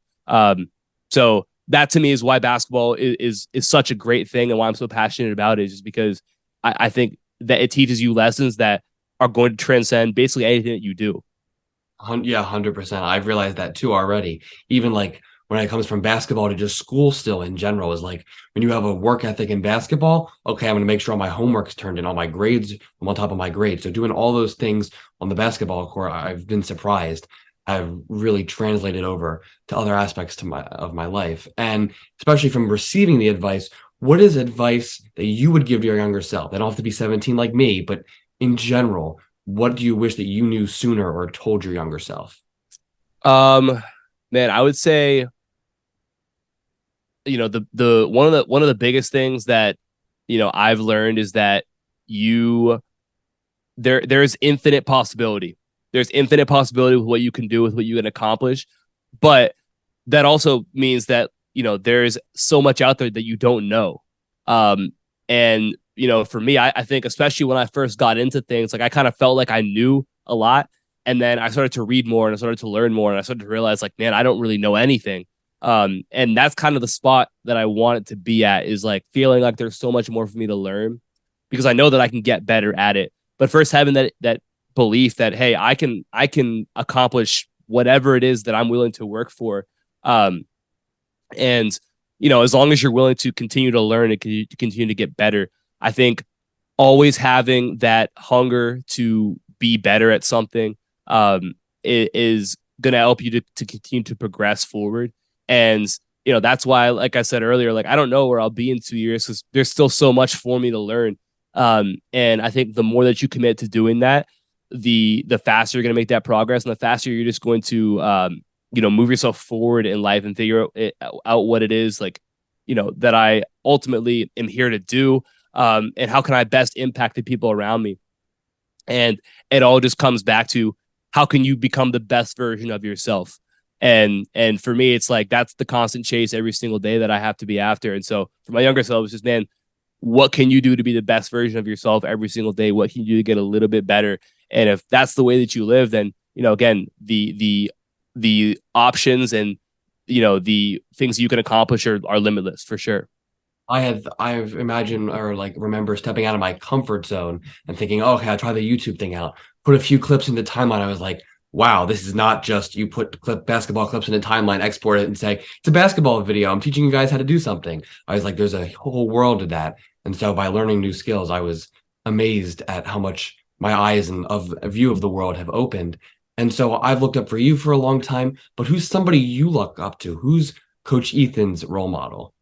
Speaker 2: So that to me is why basketball is such a great thing, and why I'm so passionate about it, is just because I think that it teaches you lessons that are going to transcend basically anything that you do.
Speaker 1: Yeah, 100%. I've realized that too already. Even like when it comes from basketball to just school still in general, is like when you have a work ethic in basketball, okay, I'm going to make sure all my homework's turned in, all my grades, I'm on top of my grades. So doing all those things on the basketball court, I've been surprised have really translated over to other aspects of my life. And especially from receiving the advice, what is advice that you would give to your younger self? They don't have to be 17 like me, but in general, what do you wish that you knew sooner or told your younger self?
Speaker 2: Man, I would say, the one of the biggest things that I've learned is that you there's infinite possibility. There's infinite possibility with what you can do, with what you can accomplish, but that also means that there's so much out there that you don't know. And for me, I think especially when I first got into things, like I kind of felt like I knew a lot, and then I started to read more and I started to learn more, and I started to realize, like, man, I don't really know anything. And that's kind of the spot that I want it to be at, is like feeling like there's so much more for me to learn, because I know that I can get better at it. But first, having that belief that, hey, I can accomplish whatever it is that I'm willing to work for. And as long as you're willing to continue to learn and continue to get better, I think always having that hunger to be better at something is going to help you to continue to progress forward. And that's why, like I said earlier, like I don't know where I'll be in 2 years, because there's still so much for me to learn. And I think the more that you commit to doing that, the faster you're going to make that progress, and the faster you're just going to move yourself forward in life and figure out what it is, like that I ultimately am here to do, and how can I best impact the people around me. And it all just comes back to, how can you become the best version of yourself. And for me, it's like that's the constant chase every single day that I have to be after. And so for my younger self, it's just, man, what can you do to be the best version of yourself every single day? What can you do to get a little bit better? And if that's the way that you live, then again, the options and the things you can accomplish are limitless, for sure.
Speaker 1: I've imagined or like remember stepping out of my comfort zone and thinking, oh, okay, I'll try the YouTube thing out. Put a few clips in the timeline. I was like, wow, this is not just you put basketball clips in the timeline, export it, and say it's a basketball video. I'm teaching you guys how to do something. I was like, there's a whole world to that. And so by learning new skills, I was amazed at how much my eyes and of a view of the world have opened. And so I've looked up for you for a long time, but who's somebody you look up to? Who's Coach Ethan's role model?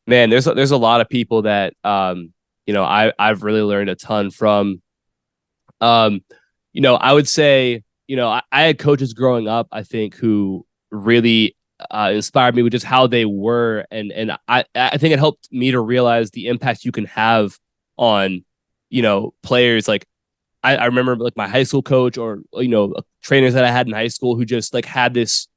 Speaker 2: Man, there's a lot of people that I've really learned a ton from. I would say, I had coaches growing up, I think, who really inspired me with just how they were, and I think it helped me to realize the impact you can have on players. Like I remember, like, my high school coach, or trainers that I had in high school, who just like had this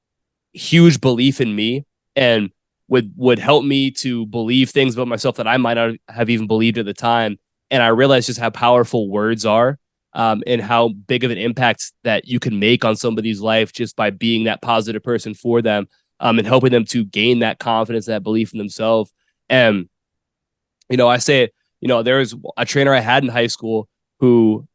Speaker 2: huge belief in me, and would help me to believe things about myself that I might not have even believed at the time. And I realized just how powerful words are, and how big of an impact that you can make on somebody's life just by being that positive person for them, and helping them to gain that confidence, that belief in themselves. And, I say, there was a trainer I had in high school who,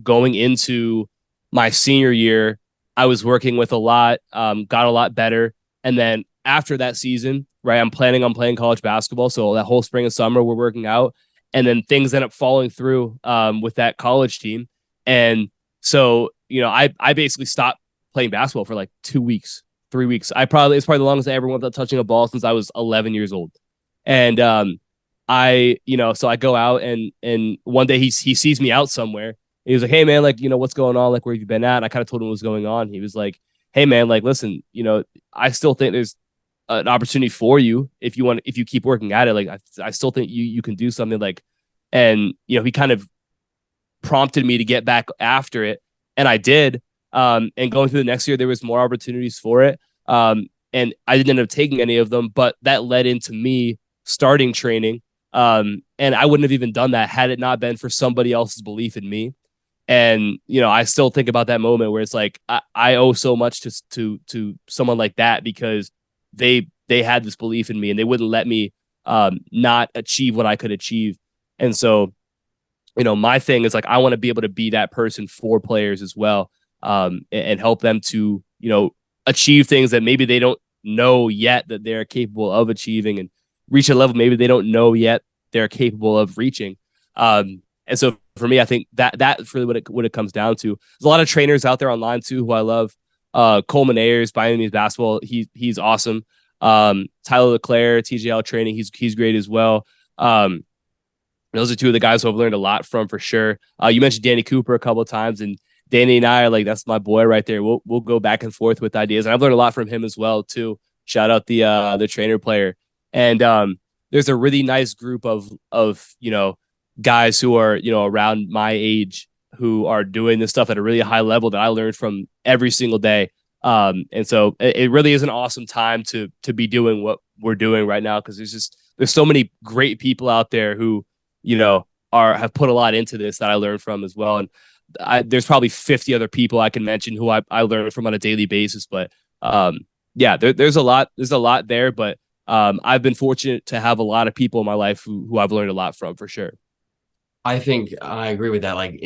Speaker 2: going into my senior year, I was working with a lot, got a lot better. And then after that season, right, I'm planning on playing college basketball. So that whole spring and summer, we're working out. and then things end up falling through with that college team. And so, I basically stopped playing basketball for like 2 weeks, 3 weeks. It's probably the longest I ever went without touching a ball since I was 11 years old. And so I go out and one day he sees me out somewhere. He was like, "Hey man, like, what's going on? Like, where have you been at?" And I kind of told him what was going on. He was like, "Hey man, like, listen, I still think there's an opportunity for you if you keep working at it. Like, I still think you can do something." Like, and he kind of prompted me to get back after it, and I did. And going through the next year, there was more opportunities for it. And I didn't end up taking any of them, but that led into me starting training. And I wouldn't have even done that had it not been for somebody else's belief in me. And, I still think about that moment where it's like, I owe so much to someone like that, because they had this belief in me and they wouldn't let me, not achieve what I could achieve. And so, my thing is like, I want to be able to be that person for players as well. And help them to, achieve things that maybe they don't know yet that they're capable of achieving, and reach a level maybe they don't know yet they're capable of reaching. And so for me, I think that's really what it comes down to. There's a lot of trainers out there online too who I love. Coleman Ayers, by any means basketball, he's awesome. Tyler LeClaire, TJL training, he's great as well. Those are two of the guys who I've learned a lot from for sure. You mentioned Danny Cooper a couple of times, and Danny and I are like, that's my boy right there. We'll go back and forth with ideas, and I've learned a lot from him as well too. Shout out the trainer player. And there's a really nice group of guys who are around my age who are doing this stuff at a really high level that I learned from every single day. And so it really is an awesome time to be doing what we're doing right now, because there's so many great people out there who have put a lot into this that I learned from as well. And there's probably 50 other people I can mention who I learn from on a daily basis. But there's a lot there. But I've been fortunate to have a lot of people in my life who I've learned a lot from, for sure.
Speaker 1: I think I agree with that. Like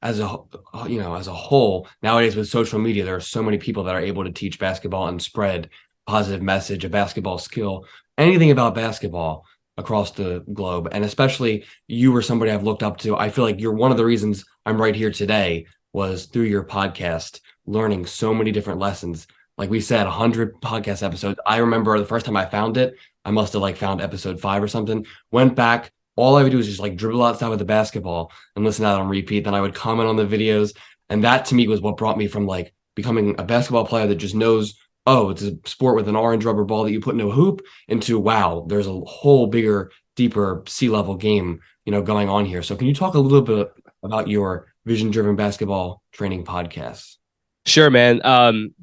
Speaker 1: as a whole, nowadays with social media, there are so many people that are able to teach basketball and spread positive message, a basketball skill, anything about basketball across the globe. And especially you were somebody I've looked up to. I feel like you're one of the reasons I'm right here today was through your podcast, learning so many different lessons. Like we said, 100 podcast episodes. I remember the first time I found it, I must have found episode 5 or something, went back. All I would do is just dribble outside with the basketball and listen out on repeat. Then I would comment on the videos. And that to me was what brought me from becoming a basketball player that just knows, oh, it's a sport with an orange rubber ball that you put in a hoop, into, wow, there's a whole bigger, deeper sea-level game, going on here. So can you talk a little bit about your vision-driven basketball training podcast?
Speaker 2: Sure, man.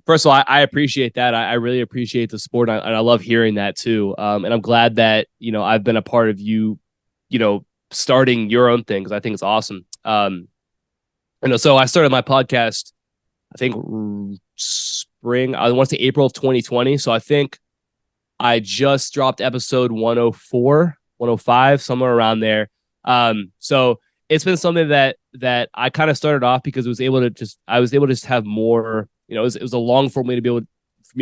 Speaker 2: First of all, I appreciate that. I really appreciate the sport, and I love hearing that too. And I'm glad that, I've been a part of you, starting your own thing, because I think it's awesome. So I started my podcast, I think spring, I want to say April of 2020. So I think I just dropped episode 104, 105, somewhere around there. So it's been something that I kind of started off because I was able to just have more, it was a long form way to be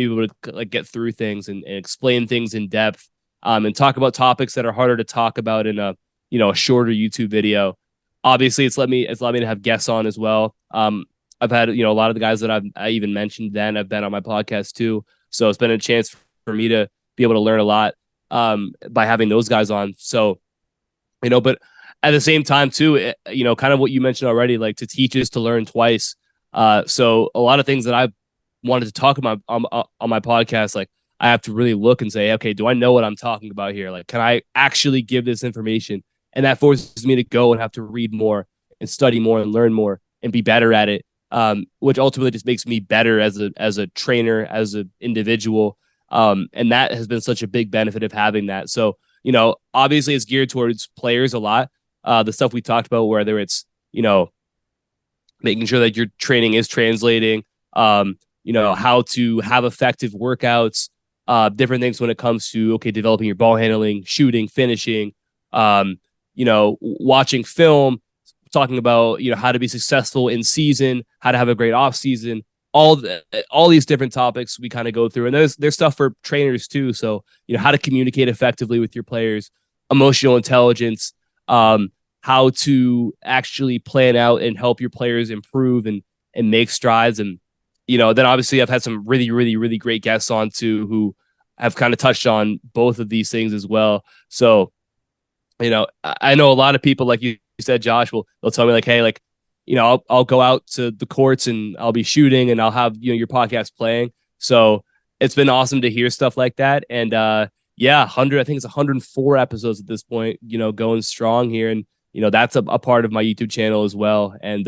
Speaker 2: able to get through things and explain things in depth, and talk about topics that are harder to talk about in a shorter YouTube video. Obviously it's let me to have guests on as well. I've had, a lot of the guys that I even mentioned then have been on my podcast too. So it's been a chance for me to be able to learn a lot, by having those guys on. So, but at the same time too, kind of what you mentioned already, to teach is to learn twice. So a lot of things that I've wanted to talk about on my podcast, I have to really look and say, okay, do I know what I'm talking about here? Can I actually give this information? And that forces me to go and have to read more and study more and learn more and be better at it. Which ultimately just makes me better as a trainer, as an individual. And that has been such a big benefit of having that. So, obviously it's geared towards players a lot. The stuff we talked about, whether it's, making sure that your training is translating, how to have effective workouts, different things when it comes to, developing your ball handling, shooting, finishing, watching film, talking about, how to be successful in season, how to have a great off season, all these different topics we kind of go through. And there's stuff for trainers too. So, how to communicate effectively with your players, emotional intelligence, how to actually plan out and help your players improve and make strides. And, then obviously I've had some really, really, really great guests on too, who have kind of touched on both of these things as well. So, I know a lot of people, like you said, Josh, they'll tell me like, hey, like, I'll go out to the courts and I'll be shooting and I'll have, your podcast playing. So it's been awesome to hear stuff like that. And, yeah, 100, I think it's 104 episodes at this point, going strong here. And, that's a part of my YouTube channel as well. And,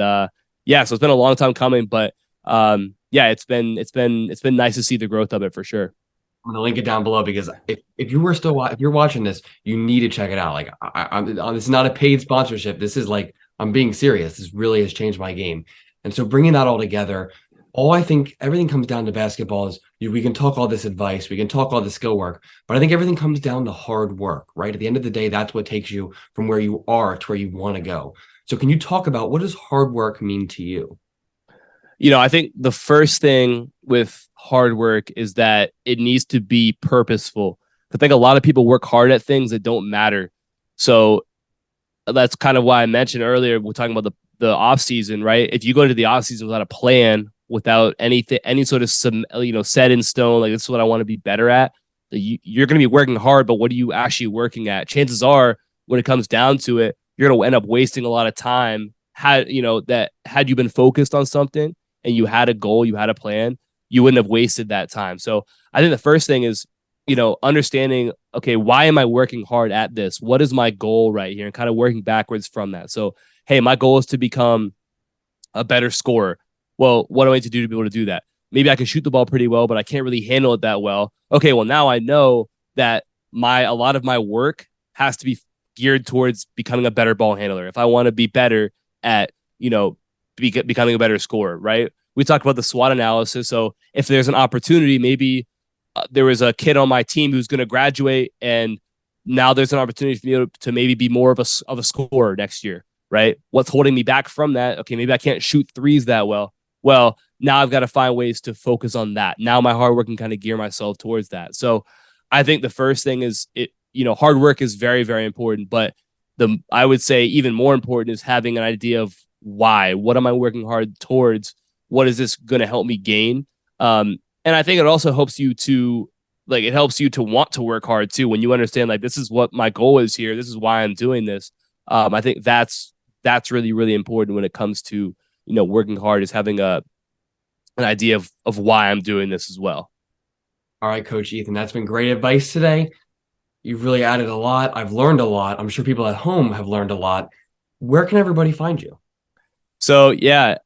Speaker 2: yeah, so it's been a long time coming, but, yeah, it's been nice to see the growth of it for sure.
Speaker 1: I'm gonna link it down below because if you're watching this, you need to check it out. Like this is not a paid sponsorship. This is like, I'm being serious. This really has changed my game. And so bringing that all together, I think everything comes down to basketball is we can talk all this advice, we can talk all the skill work, but I think everything comes down to hard work, right? At the end of the day, that's what takes you from where you are to where you want to go. So can you talk about what does hard work mean to you?
Speaker 2: I think the first thing with hard work is that it needs to be purposeful. I think a lot of people work hard at things that don't matter. So that's kind of why I mentioned earlier, we're talking about the off season, right? If you go into the off season without a plan, without anything, any sort of set in stone, like this is what I want to be better at, you're going to be working hard, but what are you actually working at? Chances are, when it comes down to it, you're going to end up wasting a lot of time. Had you been focused on something and you had a goal, you had a plan, you wouldn't have wasted that time. So I think the first thing is, understanding, okay, why am I working hard at this? What is my goal right here? And kind of working backwards from that. So, hey, my goal is to become a better scorer. Well, what do I need to do to be able to do that? Maybe I can shoot the ball pretty well, but I can't really handle it that well. Okay, well, now I know that a lot of my work has to be geared towards becoming a better ball handler. If I want to be better at, becoming a better scorer, right? We talked about the SWOT analysis. So if there's an opportunity, maybe there was a kid on my team who's going to graduate, and now there's an opportunity for me to maybe be more of a scorer next year, right? What's holding me back from that? Okay, maybe I can't shoot threes that well. Well, now I've got to find ways to focus on that. Now my hard work can kind of gear myself towards that. So I think the first thing is hard work is very, very important, but I would say even more important is having an idea of why. What am I working hard towards? What is this going to help me gain? And I think it also helps you to want to work hard too. When you understand, like, this is what my goal is here. This is why I'm doing this. I think that's really, really important when it comes to, working hard, is having an idea of why I'm doing this as well.
Speaker 1: All right, Coach Ethan, that's been great advice today. You've really added a lot. I've learned a lot. I'm sure people at home have learned a lot. Where can everybody find you?
Speaker 2: So, yeah,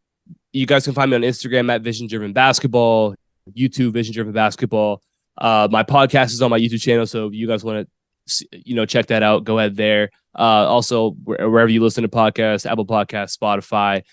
Speaker 2: you guys can find me on Instagram at Vision Driven Basketball, YouTube Vision Driven Basketball. My podcast is on my YouTube channel, so if you guys want to, check that out, go ahead there. Also, wherever you listen to podcasts, Apple Podcasts, Spotify,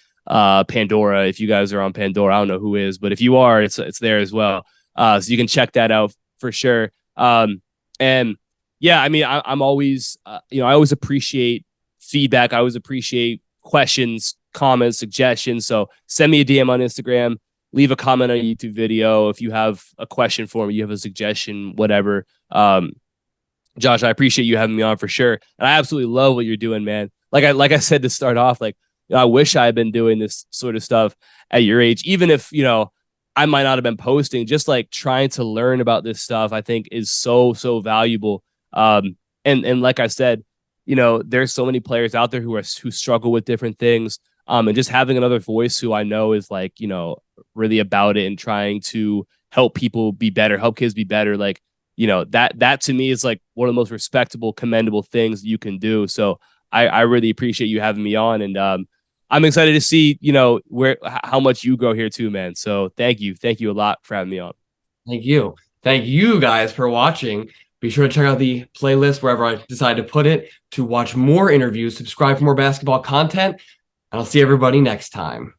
Speaker 2: Pandora. If you guys are on Pandora, I don't know who is, but if you are, it's there as well. So you can check that out for sure. And yeah, I mean, I'm always, I always appreciate feedback. I always appreciate questions, comments, suggestions. So send me a DM on Instagram, leave a comment on a YouTube video. If you have a question for me, you have a suggestion, whatever. Josh, I appreciate you having me on for sure. And I absolutely love what you're doing, man. Like I said to start off, like, I wish I had been doing this sort of stuff at your age, even if, I might not have been posting. Just like trying to learn about this stuff, I think is so, so valuable. And like I said, there's so many players out there who struggle with different things. And just having another voice who I know is like, really about it and trying to help people be better, help kids be better. Like, that to me is like one of the most respectable, commendable things you can do. So I really appreciate you having me on, and I'm excited to see, how much you grow here too, man. So thank you a lot for having me on.
Speaker 1: Thank you guys for watching. Be sure to check out the playlist wherever I decide to put it to watch more interviews, subscribe for more basketball content, and I'll see everybody next time.